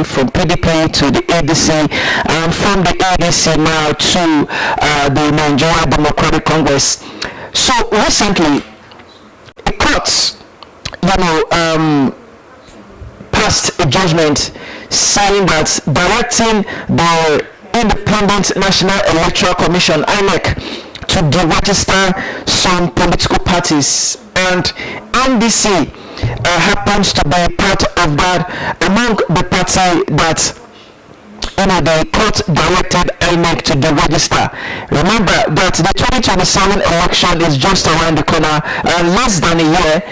PDP, from PDP to the ADC, and from the ADC now to the Nigeria Democratic Congress. So recently, the courts, passed a judgment saying that directing the Independent National Electoral Commission (INEC) to deregister some political parties, and NDC happens to be part of that, among the party that the court directed INEC to deregister. Remember that the 2027 election is just around the corner, less than a year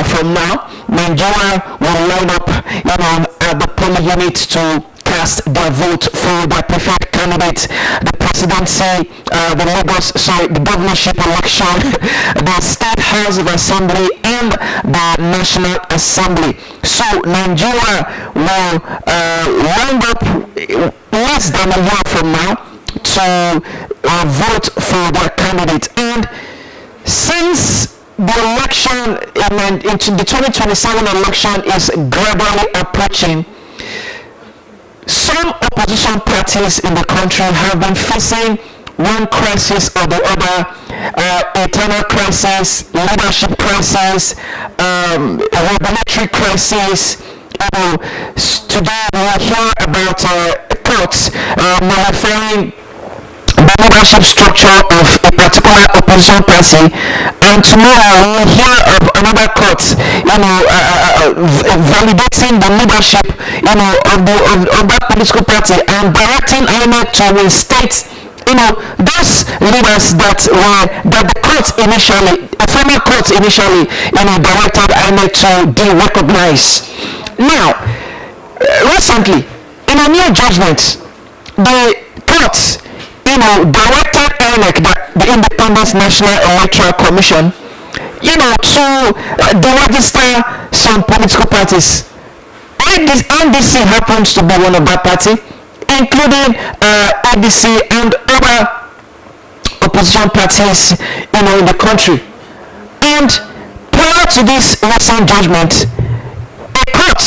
from now. Nigeria will line up, at the polling unit to cast their vote for their preferred candidate, the presidency, the governorship election, the State House of Assembly, and the National Assembly. So Nigeria will line up less than a year from now to vote for their candidate. And since the election into the 2027 election is gradually approaching, some opposition parties in the country have been facing one crisis or the other, internal crisis, leadership crisis, regulatory crisis. Today we will hear about courts modifying the leadership structure of a particular opposition party, and tomorrow we will hear of another court, validating the leadership, of that political party and directing INEC to reinstate, those leaders that the court initially, a former court initially, directed INEC to de-recognize. Now, recently, in a new judgment, the court directed INEC, the Independent National Electoral Commission, to deregister some political parties. NDC happens to be one of that party, including ADC and other opposition parties, in the country. And prior to this recent judgment, a court,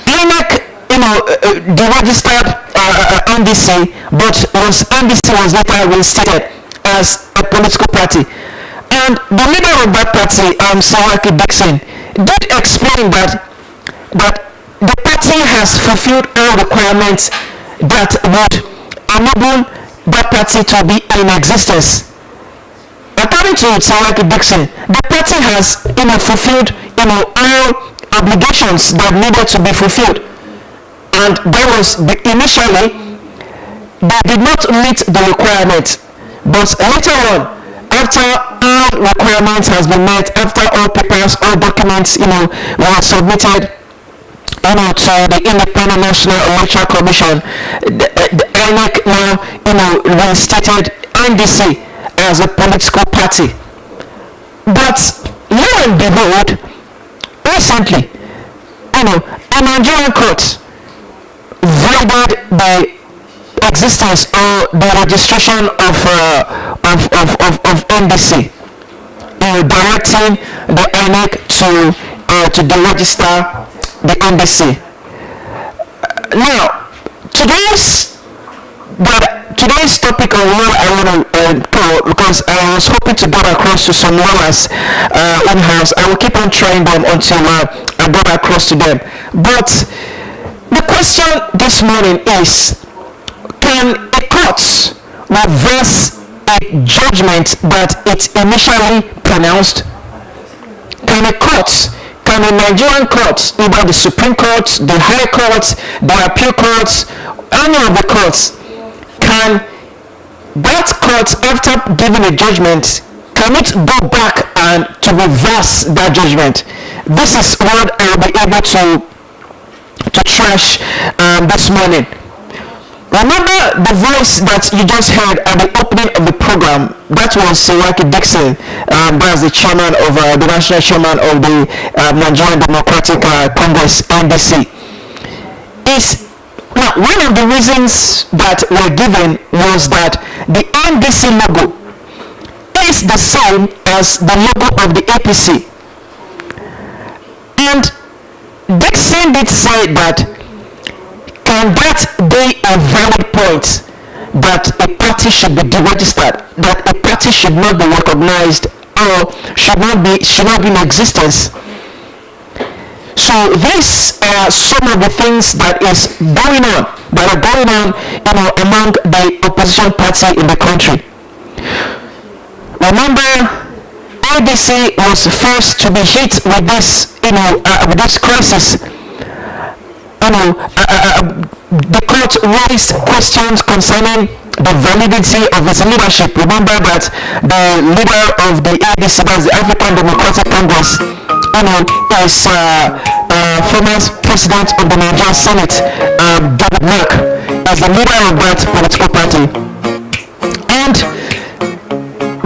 INEC, deregistered NDC, but NDC was later reinstated as a political party. And the leader of that party, Saraki Dixon, did explain that the party has fulfilled all requirements that would enable that party to be in existence. According to Saraki Dixon, the party has fulfilled all obligations that needed to be fulfilled. And that was initially, they did not meet the requirement, but later on, after all requirements has been met, after all papers, all documents, were submitted, to the Independent National Electoral Commission, the INEC now, reinstated NDC as a political party. But lo and behold, recently, a Nigerian court voided the existence or the registration of NDC, directing the INEC to deregister the NDC. Now, today's topic on what I want to talk, because I was hoping to get across to some lawyers in-house. I will keep on trying them until I get across to them. But the question this morning is, can a court reverse a judgment that it initially pronounced? Can a Nigerian court, either the Supreme Court, the High Court, the Appeal Courts, any of the courts, can that court, after giving a judgment, can it go back and to reverse that judgment? This is what I'll be able to trash this morning. Remember the voice that you just heard at the opening of the program? That was Saraki Dixon, that's the chairman of the national chairman of the Nigerian Democratic Congress (NDC). Now, one of the reasons that were given was that the NDC logo is the same as the logo of the APC, and Dixon did say that can that be a valid point that a party should be deregistered, that a party should not be recognized or should not be in existence? So these are some of the things that are going on, among the opposition party in the country. Remember, ADC was first to be hit with this, with this crisis. The court raised questions concerning the validity of its leadership. Remember that the leader of the ADC, that's the African Democratic Congress, is former president of the Nigerian Senate, David Mark, as the leader of that political party. And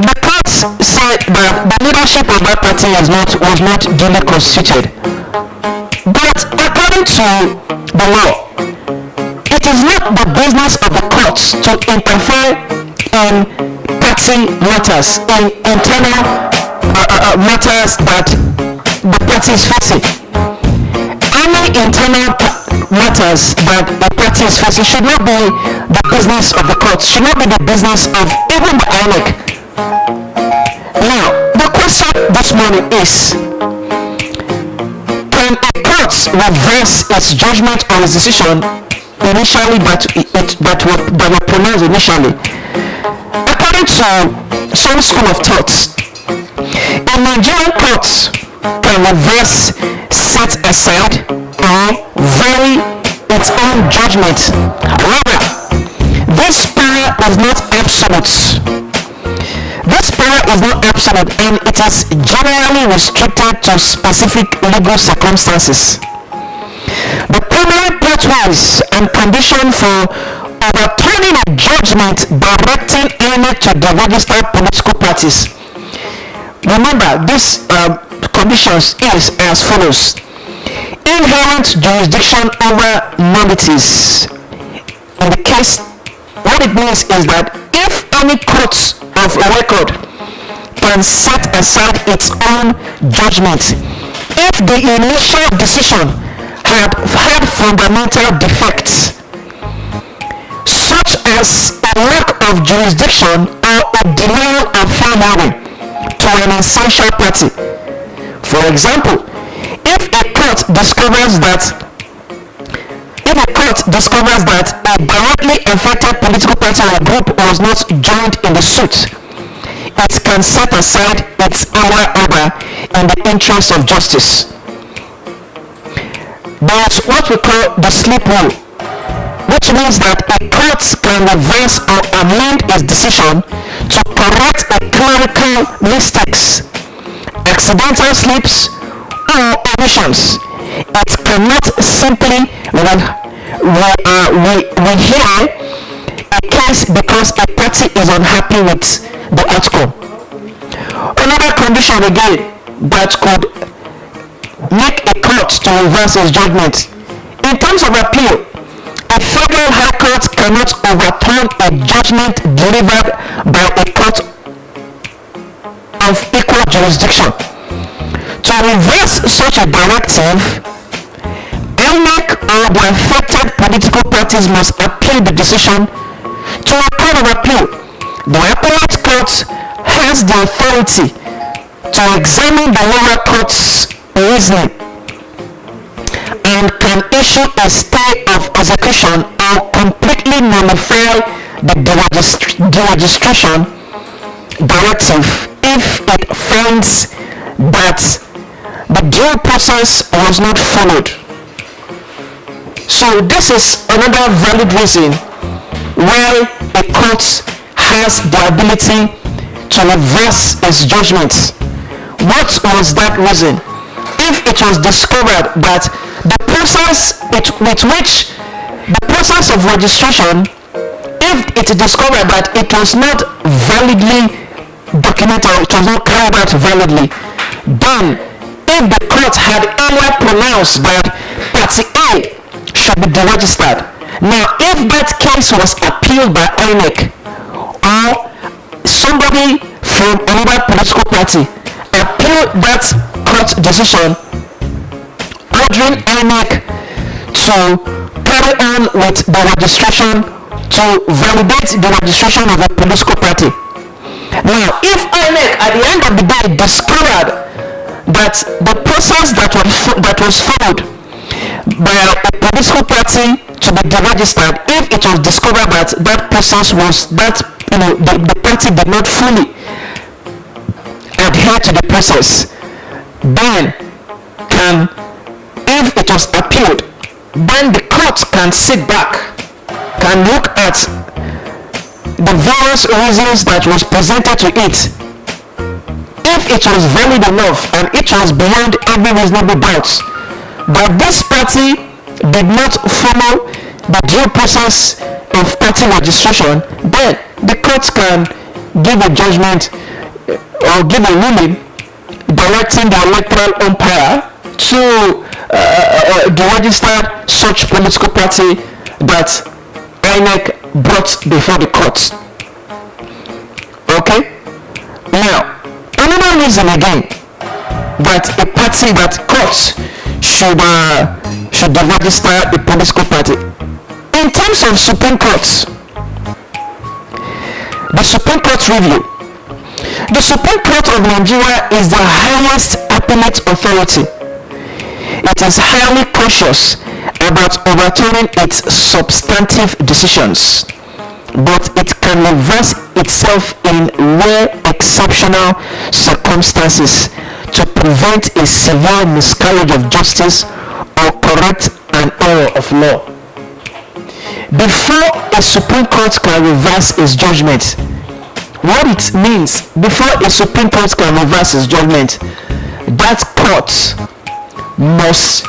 the court said that the leadership of that party was not duly constituted. But according to the law, it is not the business of the courts to interfere in party matters, in internal matters that the party is facing. Any internal matters that the party is facing should not be the business of the courts, should not be the business of even the INEC. Now, the question this morning is, can a court reverse its judgment or its decision initially that were pronounced initially? According to some school of thought, a Nigerian court can reverse, set aside, or vary its own judgment. However, this power is not absolute. This power is not absolute, and it is generally restricted to specific legal circumstances. The primary pathways and condition for overturning a judgment directing INEC to the registered political parties. Remember, this conditions is as follows: inherent jurisdiction over nullities. In the case, what it means is that if any court of record can set aside its own judgment, if the initial decision had fundamental defects, such as a lack of jurisdiction or a denial of fair hearing to an essential party. For example, if a court discovers that a directly affected political party or group was not joined in the suit, it can set aside its order in the interest of justice. There's what we call the slip rule, which means that a court can reverse or amend its decision to correct a clerical mistakes, accidental slips, or omissions. It cannot simply rehear a case because a party is unhappy with the outcome. Another condition again that could make a court to reverse its judgment. In terms of appeal, a federal high court cannot overturn a judgment delivered by a court of equal jurisdiction. To reverse such a directive, INEC or the affected political parties must appeal the decision to a court of appeal. The appellate court has the authority to examine the lower court's reasoning and can issue a stay of execution or completely nullify the deregistration directive if it finds that the due process was not followed. So this is another valid reason why a court has the ability to reverse its judgments. What was that reason? If it was discovered that the process of registration, if it is discovered that it was not validly documented or it was not carried out validly, then if the court had earlier pronounced that party A should be deregistered, now if that case was appealed by INEC or somebody from another political party appealed that court decision ordering INEC to carry carry on with the registration to validate the registration of a political party. Now, if INEC at the end of the day discovered that the process that was followed by a political party to be deregistered, if it was discovered that that process was that the party did not fully adhere to the process, then if it was appealed, then the court can sit back, can look at the various reasons that was presented to it. If it was valid enough and it was beyond every reasonable doubt that this party did not follow the due process of party registration, then the court can give a judgment or give a ruling directing the electoral umpire to deregister such political party that INEC brought before the courts. Okay? Now, another reason again that a party that courts should deregister a political party. In terms of Supreme Court, the Supreme Court review. The Supreme Court of Nigeria is the highest appellate authority. It is highly cautious about overturning its substantive decisions, but it can reverse itself in rare exceptional circumstances to prevent a severe miscarriage of justice or correct an error of law. Before a Supreme Court can reverse its judgment, what it means, before a Supreme Court can reverse its judgment, that court must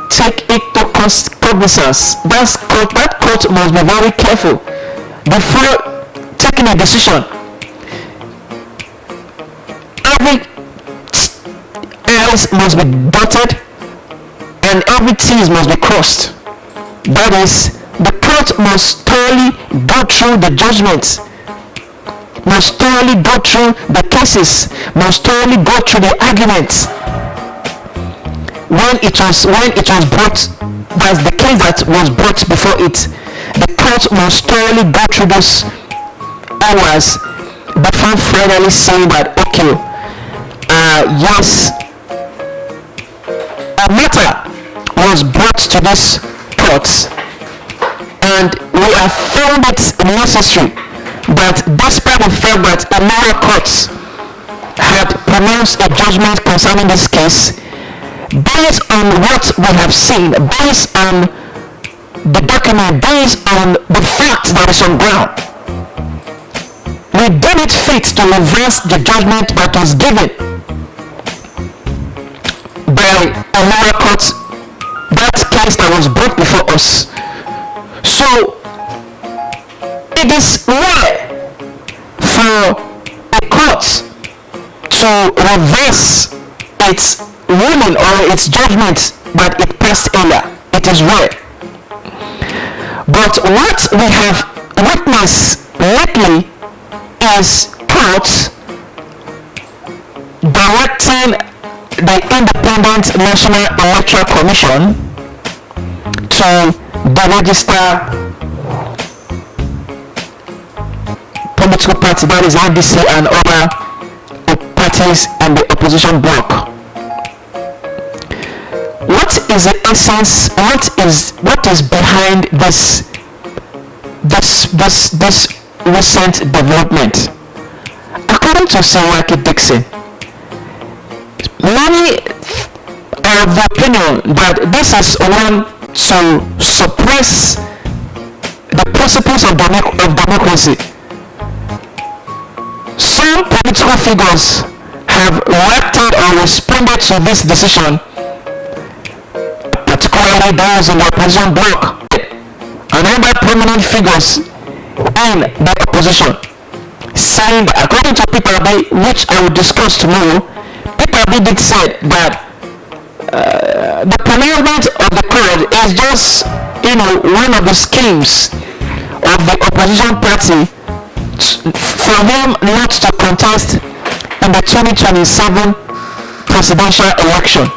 take into cognizance, that court must be very careful before taking a decision. Every I's must be dotted and every T's must be crossed. That is, the court must thoroughly go through the judgments, must thoroughly go through the cases, must thoroughly go through the arguments. When it was brought, that's the case that was brought before it, the court must thoroughly go through those hours before finally saying that, okay, yes, a matter was brought to this court and we have found it necessary that despite the fact that a lower court had pronounced a judgment concerning this case, based on what we have seen, based on the document, based on the fact that is on ground, we deem it fit to reverse the judgment that was given by a lower court, that case that was brought before us. So it is rare for a court to reverse its ruling or its judgment that it passed earlier. It is rare. But what we have witnessed lately is courts directing the Independent National Electoral Commission to deregister political party, that is NDC and other parties in the opposition bloc. What is the essence? What is behind this recent development? According to Siraki Dixon, many are of the opinion that this is one to suppress the principles of democracy. Some political figures have reacted or responded to this decision, particularly those in the opposition bloc and other prominent figures in the opposition, saying that, according to Peter B, which I will discuss tomorrow, Peter B did say that the pronouncement of the court is just, one of the schemes of the opposition party for them not to contest in the 2027 presidential election.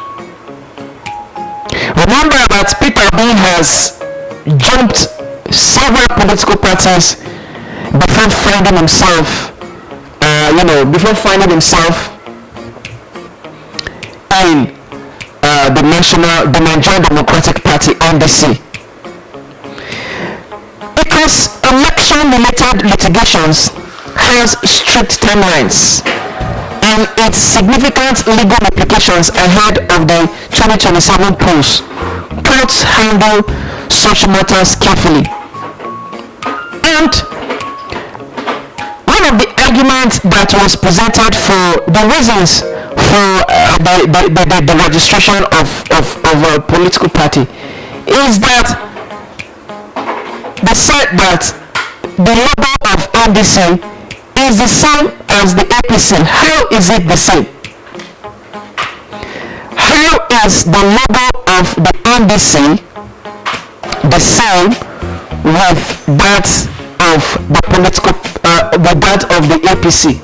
Remember that Peter B has jumped several political parties before finding himself, in the Nigerian Democratic Party (NDC), because election-related litigations has strict timelines and its significant legal implications ahead of the 2027 polls. Courts handle such matters carefully. And one of the arguments that was presented for the reasons for the registration of a political party is that they said that the logo of NDC is the same as the APC. How is it the same? How is the logo of the NDC the same with that of the political, with that of the APC?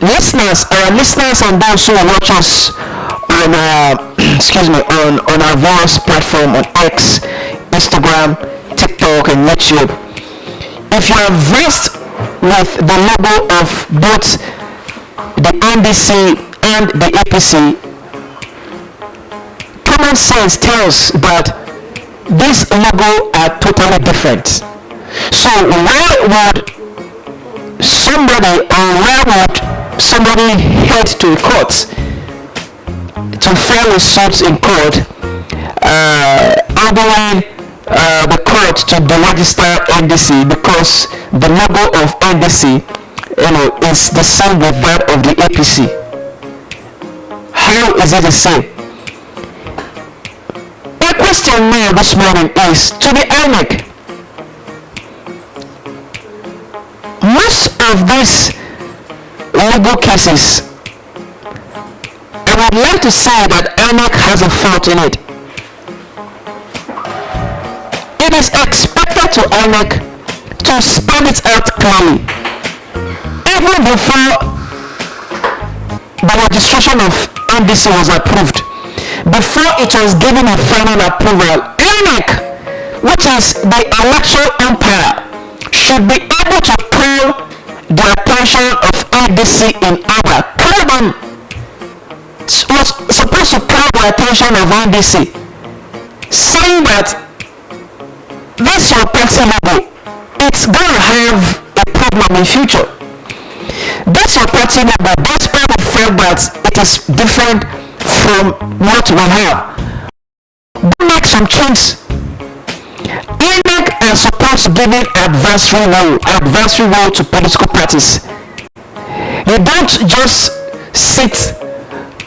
Our listeners and those who watch us on on our various platform on X, Instagram, TikTok, and YouTube. If you are versed with the logo of both the NDC and the APC, common sense tells that these logo are totally different. So why would somebody head to a court to file a suit in court, ordering the court to deregister NDC because the logo of NDC, is the same with that of the APC? How is it the same? My question now this morning is to the INEC. Most of these legal cases, I would like to say that INEC has a fault in it. It is expected to INEC to spell it out clearly, even before the registration of NDC was approved, before it was given a final approval. INEC, which is the election umpire, should be able to call the attention of NDC in order. Was supposed to call the attention of NDC, saying that this your party logo, it's going to have a problem in future. This your party logo, despite the fact that it is different from what we have, make some changes. INEC are supposed to give it adversary role to political parties. You don't just sit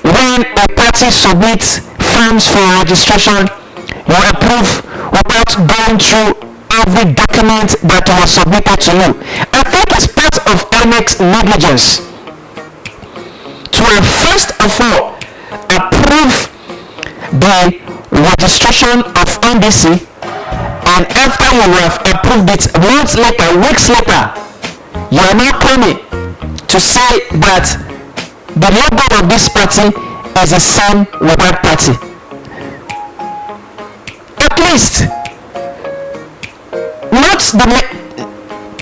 when a party submits forms for registration, you approve without going through every document that was submitted to you. I think it's part of INEC's negligence to first of all approve the registration of NDC, and after you have approved it, months later, weeks later, you are now coming to say that the logo of this party is the same with that party. At least,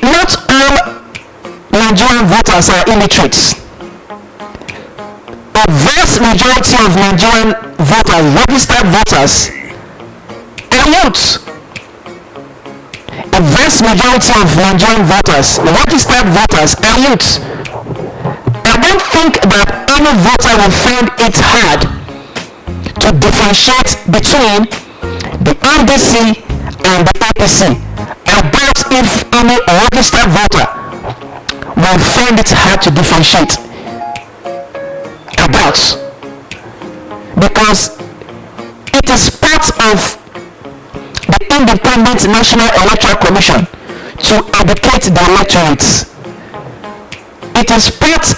not all Nigerian voters are illiterates. A vast majority of Nigerian voters, registered voters, are youths. A vast majority of Nigerian voters, registered voters, are youths. I don't think that any voter will find it hard to differentiate between the NDC and the APC. I doubt if any registered voter will find it hard to differentiate. I doubt. Because it is part of the Independent National Electoral Commission to educate the electorate. It is part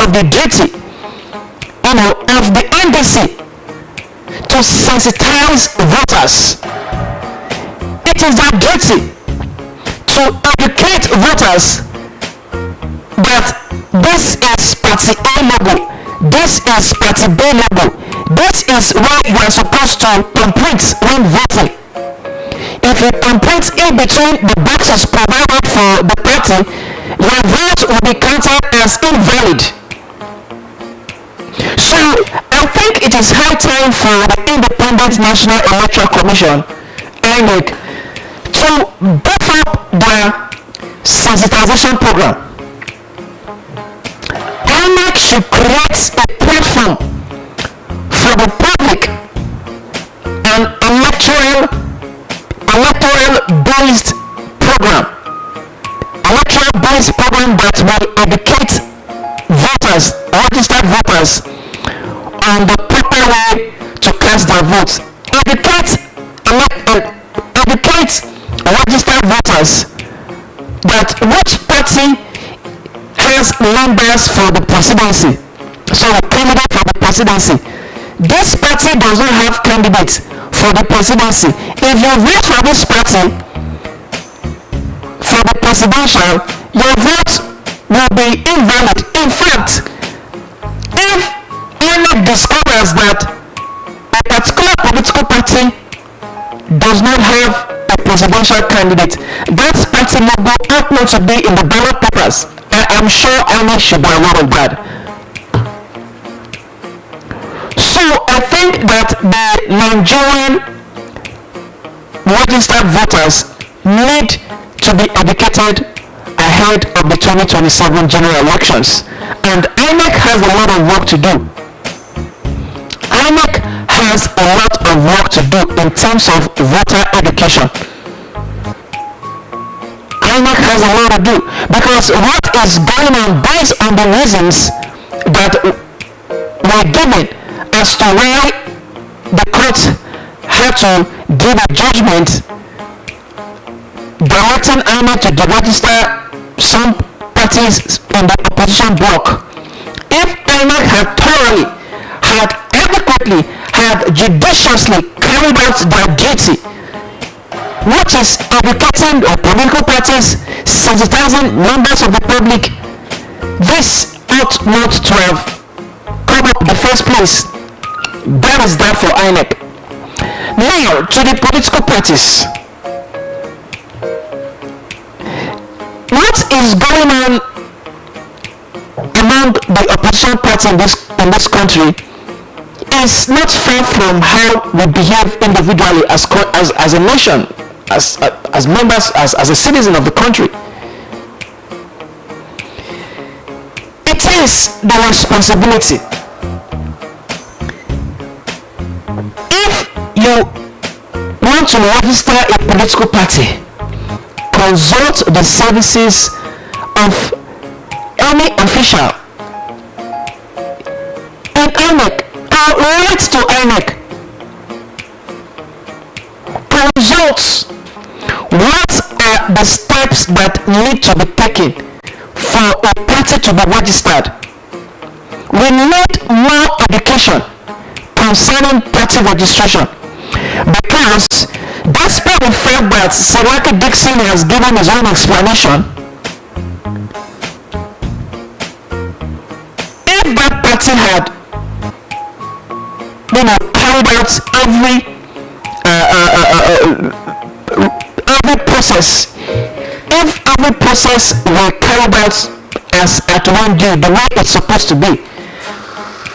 of the duty, of the NDC to sensitize voters. It is their duty to educate voters that this is party A logo, this is party B logo, This is where you are supposed to complete when voting. If you complete in between the boxes provided for the party, your vote will be counted as invalid. So I think it is high time for the Independent National Electoral Commission, INEC, to beef up their sensitization program. INEC should create a platform for the public, an electoral-based program that will educate voters, registered voters, on the proper way to cast their votes. Educate registered voters that which party has members for the presidency, so a candidate for the presidency. This party does not have candidates for the presidency. If you vote for this party for the presidential, your vote will be invalid. In fact, if INEC discovers that a particular political party does not have a presidential candidate, that party will go out not to be in the ballot papers. I'm sure INEC should be aware of that. So I think that the Nigerian registered voters need to be educated ahead of the 2027 general elections, and INEC has a lot of work to do. INEC has a lot of work to do in terms of voter education. INEC has a lot to do, because what is going on based on the reasons that were given as to why the court had to give a judgment directing INEC to deregister some parties in the opposition bloc. If INEC had thoroughly, had adequately, had judiciously carried out their duty, which is educating political parties, sensitizing members of the public, this ought not to have come up in the first place. That is that for INEC. Now to the political parties. What is going on among the opposition parties in this country is not far from how we behave individually as a nation, as members, as a citizen of the country. It is the responsibility. If you want to register a political party, consult the services of any official in INEC, or write to INEC. Consult what are the steps that need to be taken for a party to be registered. We need more education concerning party registration, because despite the fact that Saraki Dixon has given his own explanation, if that party had carried out every process, if every process were carried out as at one due, the way it's supposed to be,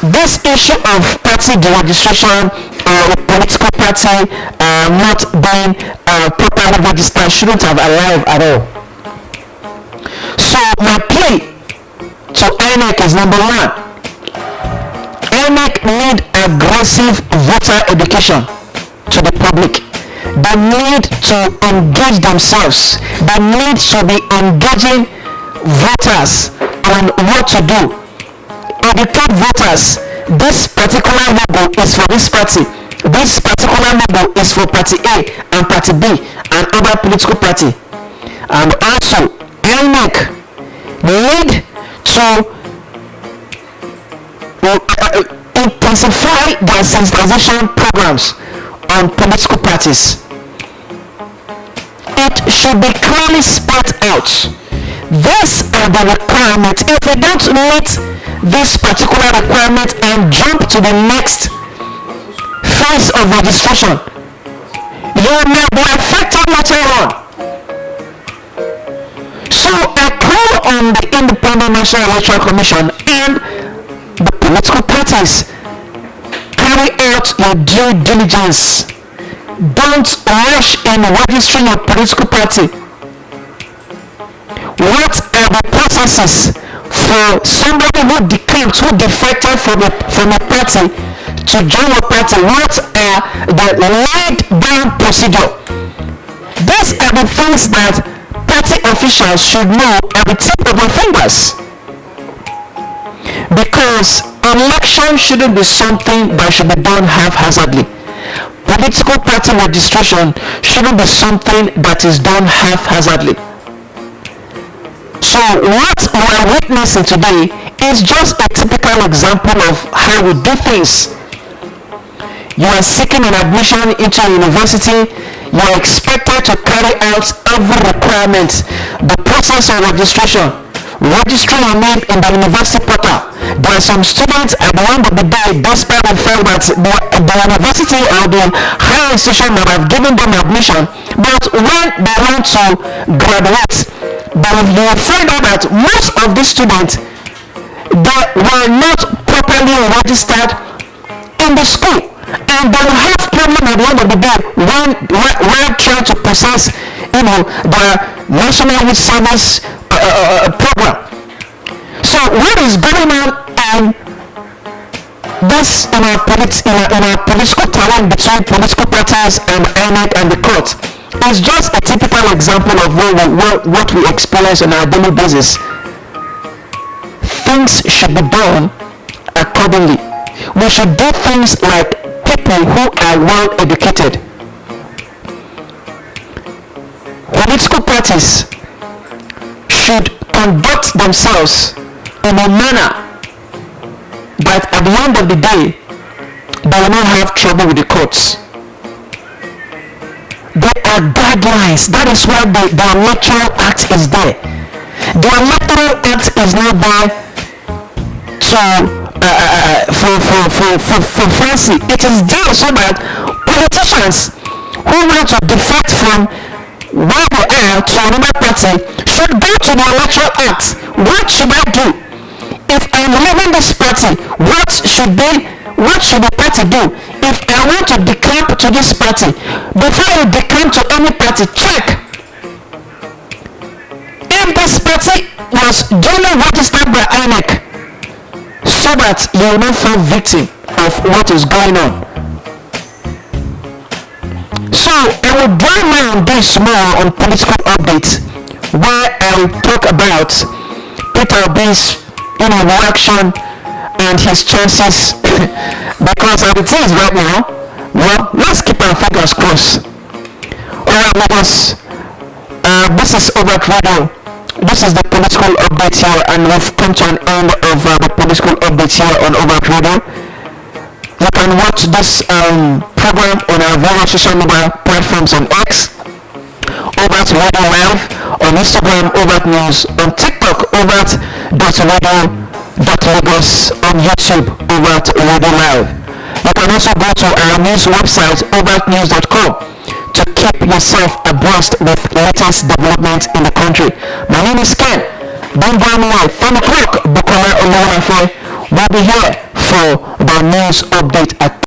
this issue of party deregistration or a political party not being properly registered shouldn't have arrived at all. So my plea to INEC is number one. INEC need aggressive voter education to the public. They need to engage themselves. They need to be engaging voters on what to do. Educate voters. This particular logo is for this party. This particular logo is for party A and party B and other political party. And also, INEC need to intensify their sensitization programs on political parties. It should be clearly spelled out. These are the requirements. If we don't meet this particular requirement and jump to the next phase of registration, you may be affected later on. So I call on the Independent National Electoral Commission and the political parties, carry out your due diligence. Don't rush in registering your political party. What are the processes for somebody who decamped, who defected from a party to join your party? What are the laid down procedure? These are the things that party officials should know at the tip of their fingers. Because election shouldn't be something that should be done haphazardly. Political party registration shouldn't be something that is done haphazardly. So what we are witnessing today is just a typical example of how we do things. You are seeking an admission into a university. You are expected to carry out every requirement. The process of registration, registering your name in the university portal. There are some students at the end of the day, despite the fact that the university or the higher institution that have given them admission, but when they want to graduate, you will find out that most of these students, they were not properly registered in the school, and they will have problem at the end of the day when trying to process, the National Youth Service program. So what is going on in this in our political terrain between political parties and INEC and the court is just a typical example of what we experience on a daily basis. Things should be done accordingly. We should do things like people who are well educated. Political parties should conduct themselves in a manner that at the end of the day they will not have trouble with the courts. There are guidelines. That is why the Electoral Act is there. The Electoral Act is not there for fancy. It is there so that politicians who want to defect from where they are to another party should go to the Electoral Act. What should I do? If I'm leaving this party, what should the party do? If I want to decamp to this party, before you decamp to any party, check if this party was duly registered by INEC, so that you will not fall victim of what is going on. So I will dwell now on this more on political updates, where I will talk about Peter Obi's reaction and his chances. Because as it is right now, well, let's keep our fingers crossed. Alright, Lagos, this is Overt Radio. This is the political update here, and we've come to an end of the political update here on Overt Radio. You can watch this program on our various social media platforms on X, Overt Radio Live, on Instagram, Overt News, on TikTok, Overt.radio.lagos, on YouTube, Overt Radio Live. You can also go to our news website, overtnews.com, to keep yourself abreast with latest developments in the country. My name is Ken. Don't go anywhere. 10 o'clock, Bukola Olawale will be here for the news update at